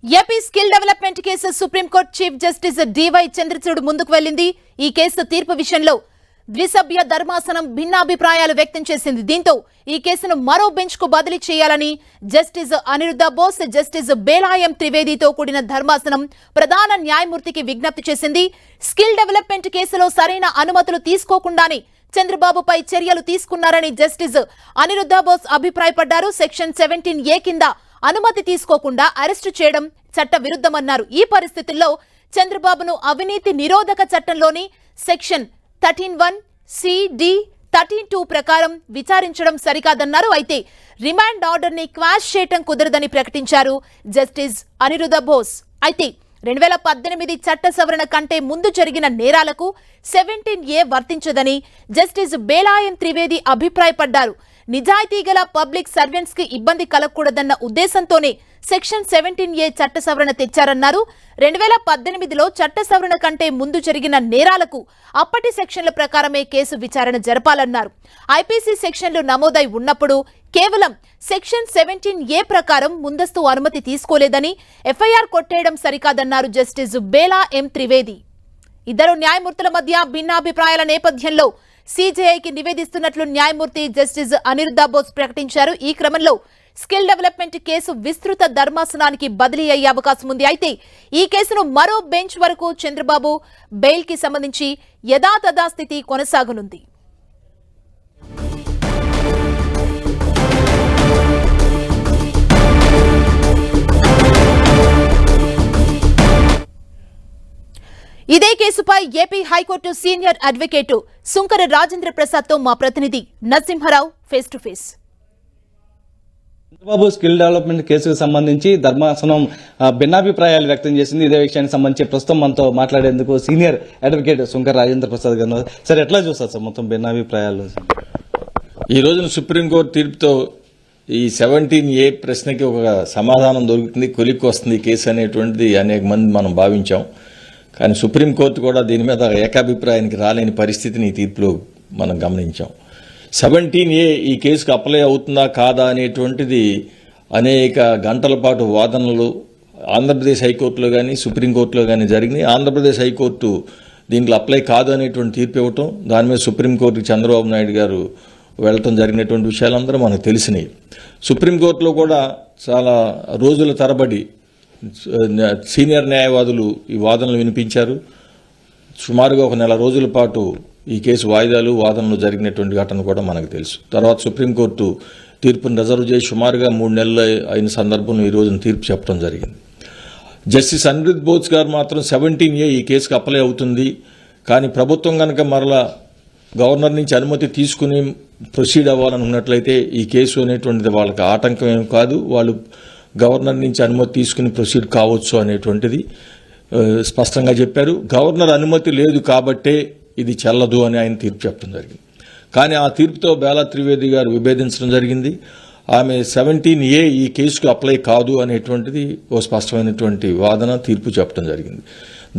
AP skill development case supreme court chief justice D Y Chandrachud ముందుకు వెళ్లింది. ఈ కేసు తీర్పు విషయంలో ద్విసభ్య ధర్మాసనం భిన్నాభిప్రాయాలు వ్యక్తం చేసింది. దీంతో ఈ కేసును మరో బెంచ్ కు బదిలీ చేయాలని జస్టిస్ అనిరుద్ధ బోస్, జస్టిస్ బేలాయం త్రివేదితో కూడిన ధర్మాసనం ప్రధాన న్యాయమూర్తికి విజ్ఞప్తి చేసింది. స్కిల్ డెవలప్మెంట్ కేసులో సరైన అనుమతులు తీసుకోకుండానే చంద్రబాబుపై చర్యలు తీసుకున్నారని జస్టిస్ అనిరుద్ధ బోస్ అభిప్రాయపడ్డారు. సెక్షన్ 17A కింద అనుమతి తీసుకోకుండా అరెస్టు చేయడం చట్ట విరుద్ధమన్నారు. ఈ పరిస్థితుల్లో చంద్రబాబును అవినీతి నిరోధక చట్టంలోని సెక్షన్ 13(1)(c)(d) 13(2) ప్రకారం విచారించడం సరికాదన్నారు. అయితే రిమాండ్ ఆర్డర్ ని క్వాష్ చేయడం కుదరదని ప్రకటించారు జస్టిస్ అనిరుద్ధ బోస్. అయితే 2018 చట్ట సవరణ కంటే ముందు జరిగిన నేరాలకు 17A వర్తించదని జస్టిస్ బేలాయం త్రివేది అభిప్రాయపడ్డారు. నిజాయితీ గల పబ్లిక్ సర్వెంట్స్ కి ఇబ్బంది కలగకూడదన్న ఉద్దేశంతోనే సెక్షన్ 17A చట్ట సవరణ తెచ్చారన్నారు. 2018లో చట్ట సవరణ కంటే ముందు జరిగిన నేరాలకు అప్పటి సెక్షన్ల ప్రకారమే కేసు విచారణ జరపాలన్నారు. ఐపీసీ సెక్షన్లు నమోదై ఉన్నప్పుడు కేవలం సెక్షన్ 17A ప్రకారం ముందస్తు అనుమతి తీసుకోలేదని ఎఫ్ఐఆర్ కొట్టేయడం సరికాదన్నారు జస్టిస్ బేలా ఎం త్రివేది. ఇద్దరు న్యాయమూర్తుల మధ్య భిన్నాభిప్రాయాల నేపథ్యంలో సీజేఐకి నివేదిస్తున్నట్లు న్యాయమూర్తి జస్టిస్ అనిరుద్ధ బోస్ ప్రకటించారు. ఈ క్రమంలో స్కిల్ డెవలప్మెంట్ కేసు విస్తృత ధర్మాసనానికి బదిలీ అయ్యే అవకాశం ఉంది. అయితే ఈ కేసును మరో బెంచ్ వరకు చంద్రబాబు బెయిల్ కి సంబంధించి యథాతథాస్థితి కొనసాగనుంది. ఇదే కేసుపై AP high court senior advocate Sunkara Rajendra Prasad తో మా ప్రతినిధి Narasimharao face to face. Chandrababu skill development కేసుకు సంబంధించి ధర్మాసనం భిన్నాభిప్రాయాలు వ్యక్తం చేసింది. ఇదే విషయానికి సంబంధించి ప్రస్తుతం మనతో మాట్లాడేందుకు సీనియర్ అడ్వకేట్ సుంకర రాజేంద్ర ప్రసాద్ గారు. సార్, ఎట్లా చూస్తారు సార్ మొత్తం భిన్నాభిప్రాయాలు? ఈ రోజున సుప్రీంకోర్టు తీర్పుతో ఈ 17A ప్రశ్నకి ఒక సమాధానం దొరుకుతుంది, కొలిక్కి వస్తుంది ఈ కేసు అనేటువంటిది అనేక మంది మనం భావించాం. కానీ సుప్రీంకోర్టు కూడా దీని మీద ఏకాభిప్రాయానికి రాలేని పరిస్థితిని ఈ తీర్పులో మనం గమనించాం. 17A ఈ కేసుకు అప్లై అవుతుందా కాదా అనేటువంటిది అనేక గంటల పాటు వాదనలు ఆంధ్రప్రదేశ్ హైకోర్టులో కానీ సుప్రీంకోర్టులో కానీ జరిగినాయి. ఆంధ్రప్రదేశ్ హైకోర్టు దీంట్లో అప్లై కాదు అనేటువంటి తీర్పు ఇవ్వటం, దాని మీద సుప్రీంకోర్టుకి చంద్రబాబు నాయుడు గారు వెళ్ళటం జరిగినటువంటి విషయాలందరూ మనకు తెలిసినాయి. సుప్రీంకోర్టులో కూడా చాలా రోజుల తరబడి సీనియర్ న్యాయవాదులు ఈ వాదనలు వినిపించారు. సుమారుగా ఒక నెల రోజుల పాటు ఈ కేసు వాయిదాలు వాదనలు జరిగినటువంటి ఘటన కూడా మనకు తెలుసు. తర్వాత సుప్రీంకోర్టు తీర్పును రిజర్వ్ చేసి సుమారుగా 3 నెలలు అయిన సందర్భంలో ఈ రోజున తీర్పు చెప్పడం జరిగింది. జస్టిస్ అనిరుద్ధ్ బోస్ గారు మాత్రం 17A ఈ కేసుకు అప్లై అవుతుంది, కానీ ప్రభుత్వం కనుక మరలా గవర్నర్ నుంచి అనుమతి తీసుకుని ప్రొసీడ్ అవ్వాలనుకున్నట్లయితే ఈ కేసు అనేటువంటిది వాళ్ళకి ఆటంకం ఏం కాదు, వాళ్ళు గవర్నర్ నుంచి అనుమతి తీసుకుని ప్రొసీడ్ కావచ్చు అనేటువంటిది స్పష్టంగా చెప్పారు. గవర్నర్ అనుమతి లేదు కాబట్టే ఇది చెల్లదు అని ఆయన తీర్పు చెప్పడం జరిగింది. కానీ ఆ తీర్పుతో బేలా త్రివేది గారు విభేదించడం జరిగింది. ఆమె 17A ఈ కేసుకు అప్లై కాదు అనేటువంటిది ఓ స్పష్టమైనటువంటి వాదన తీర్పు చెప్పడం జరిగింది.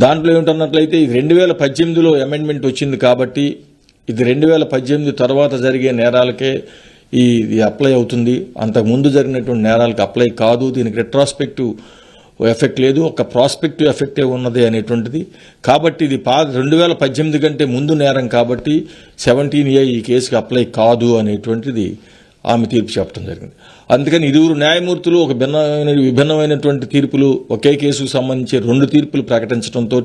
దాంట్లో ఏమిటన్నట్లయితే ఇది 2018లో అమెండ్మెంట్ వచ్చింది కాబట్టి ఇది 2018 తర్వాత జరిగే నేరాలకే ఇది అప్లై అవుతుంది, అంతకుముందు జరిగినటువంటి నేరాలకు అప్లై కాదు, దీనికి రెట్రాస్పెక్టివ్ ఎఫెక్ట్ లేదు, ఒక ప్రాస్పెక్టివ్ ఎఫెక్టే ఉన్నది అనేటువంటిది. కాబట్టి ఇది 2018 కంటే ముందు నేరం కాబట్టి 17A ఈ కేసుకి అప్లై కాదు అనేటువంటిది ఆమె తీర్పు చెప్పడం జరిగింది. అందుకని ఇరువురు న్యాయమూర్తులు ఒక విభిన్నమైనటువంటి తీర్పులు ఒకే కేసుకు సంబంధించి 2 తీర్పులు ప్రకటించడంతో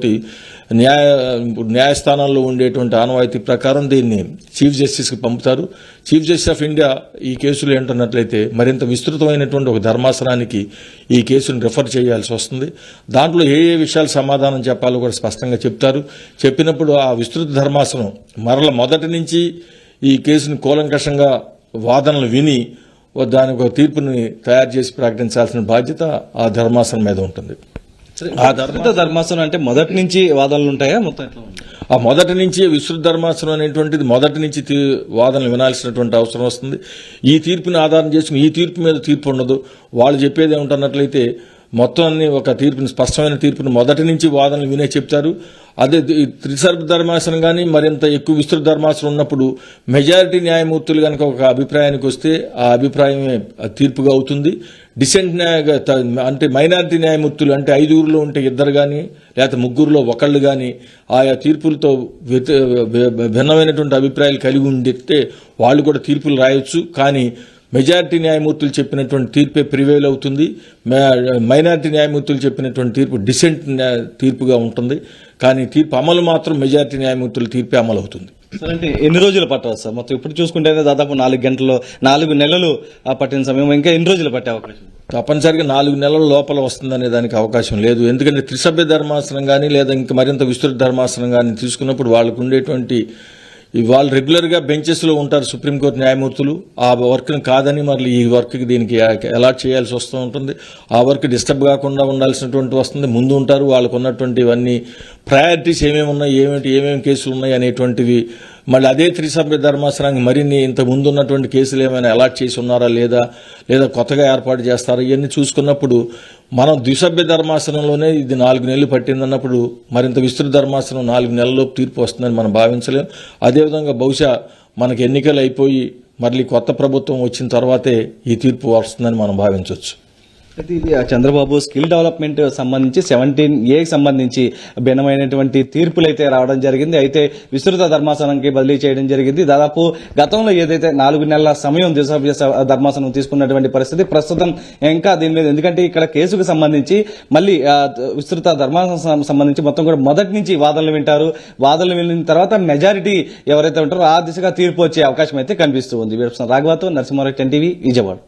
న్యాయస్థానాల్లో ఉండేటువంటి ఆనవాయితీ ప్రకారం దీన్ని చీఫ్ జస్టిస్కి పంపుతారు. చీఫ్ జస్టిస్ ఆఫ్ ఇండియా ఈ కేసులు ఏంటన్నట్లయితే మరింత విస్తృతమైనటువంటి ఒక ధర్మాసనానికి ఈ కేసును రిఫర్ చేయాల్సి వస్తుంది. దాంట్లో ఏ విషయాలు సమాధానం చెప్పాలో కూడా స్పష్టంగా చెప్తారు. చెప్పినప్పుడు ఆ విస్తృత ధర్మాసనం మరల మొదటి నుంచి ఈ కేసును కూలంకషంగా వాదనలు విని దానికి ఒక తీర్పుని తయారు చేసి ప్రకటించాల్సిన బాధ్యత ఆ ధర్మాసనం మీద ఉంటుంది. ఆ ధర్మాసనం అంటే మొదటి నుంచి వాదనలు ఉంటాయా? మొత్తం ఆ మొదటి నుంచి విస్తృత ధర్మాసనం అనేటువంటిది మొదటి నుంచి వాదనలు వినాల్సినటువంటి అవసరం వస్తుంది. ఈ తీర్పుని ఆధారం చేసుకుని ఈ తీర్పు మీద తీర్పు ఉండదు. వాళ్ళు చెప్పేది ఏమిటన్నట్లయితే మొత్తాన్ని ఒక తీర్పుని స్పష్టమైన తీర్పుని మొదటి నుంచి వాదనలు వినే చెప్తారు. అదే త్రిసభ్య ధర్మాసనం కానీ మరింత ఎక్కువ విస్తృత ధర్మాసనం ఉన్నప్పుడు మెజారిటీ న్యాయమూర్తులు కనుక ఒక అభిప్రాయానికి వస్తే ఆ అభిప్రాయమే తీర్పుగా అవుతుంది. డిసెంట్ అంటే మైనారిటీ న్యాయమూర్తులు అంటే 5గురిలో ఉంటే 2 కానీ లేకపోతే 3గురిలో 1 కానీ ఆయా తీర్పులతో భిన్నమైనటువంటి అభిప్రాయాలు కలిగి ఉండితే వాళ్ళు కూడా తీర్పులు రాయొచ్చు. కానీ మెజారిటీ న్యాయమూర్తులు చెప్పినటువంటి తీర్పే ప్రివేల్ అవుతుంది. మైనారిటీ న్యాయమూర్తులు చెప్పినటువంటి తీర్పు డిసెంట్ తీర్పుగా ఉంటుంది. కానీ తీర్పు అమలు మాత్రం మెజారిటీ న్యాయమూర్తుల తీర్పే అమలు అవుతుంది. సార్ అంటే ఎన్ని రోజులు పట్టవచ్చు సార్? మొత్తం ఇప్పుడు చూసుకుంటే దాదాపు 4 నెలలు పట్టిన సమయం, ఇంకా ఎన్ని రోజులు పట్టే అవకాశం? తప్పనిసరిగా 4 నెలల లోపల వస్తుందనే దానికి అవకాశం లేదు. ఎందుకంటే త్రిసభ్య ధర్మాసనం కానీ లేదా ఇంకా మరింత విస్తృత ధర్మాసనం కానీ తీసుకున్నప్పుడు వాళ్ళకు ఉండేటువంటి వాళ్ళు రెగ్యులర్గా బెంచెస్లో ఉంటారు సుప్రీంకోర్టు న్యాయమూర్తులు. ఆ వర్క్ని కాదని మళ్ళీ ఈ వర్క్కి దీనికి అలాట్ చేయాల్సి వస్తూ ఉంటుంది. ఆ వర్క్ డిస్టర్బ్ కాకుండా ఉండాల్సినటువంటి వస్తుంది. ముందు ఉంటారు, వాళ్ళకు ఉన్నటువంటి ఇవన్నీ ప్రయారిటీస్ ఏమేమి ఉన్నాయి, ఏమేమి కేసులు ఉన్నాయి అనేటువంటివి. మళ్ళీ అదే త్రిసభ్య ధర్మాసనానికి మరిన్ని ఇంత ముందు ఉన్నటువంటి కేసులు ఏమైనా అలాట్ చేసి ఉన్నారా లేదా కొత్తగా ఏర్పాటు చేస్తారా, ఇవన్నీ చూసుకున్నప్పుడు మనం ద్విసభ్య ధర్మాసనంలోనే ఇది 4 నెలలు పట్టిందన్నప్పుడు మరింత విస్తృత ధర్మాసనం 4 నెలల్లోపు తీర్పు వస్తుందని మనం భావించలేం. అదేవిధంగా బహుశా మనకు ఎన్నికలు అయిపోయి మళ్ళీ కొత్త ప్రభుత్వం వచ్చిన తర్వాతే ఈ తీర్పు వస్తుందని మనం భావించవచ్చు. అయితే ఇది చంద్రబాబు స్కిల్ డెవలప్మెంట్ సంబంధించి 17A సంబంధించి భిన్నమైనటువంటి తీర్పులు అయితే రావడం జరిగింది. అయితే విస్తృత ధర్మాసనానికి బదిలీ చేయడం జరిగింది. దాదాపు గతంలో ఏదైతే 4 నెలల సమయం ద్విసభ్య ధర్మాసనం తీసుకున్నటువంటి పరిస్థితి ప్రస్తుతం ఇంకా దీని మీద, ఎందుకంటే ఇక్కడ కేసుకు సంబంధించి మళ్ళీ విస్తృత ధర్మాసనం సంబంధించి మొత్తం కూడా మొదటి నుంచి వాదనలు వింటారు. వాదనలు విన్న తర్వాత మెజారిటీ ఎవరైతే ఉంటారో ఆ దిశగా తీర్పు వచ్చే అవకాశం అయితే కనిపిస్తూ ఉంది. రాఘవతో నరసింహారావు, 10 టీవీ, విజయవాడ.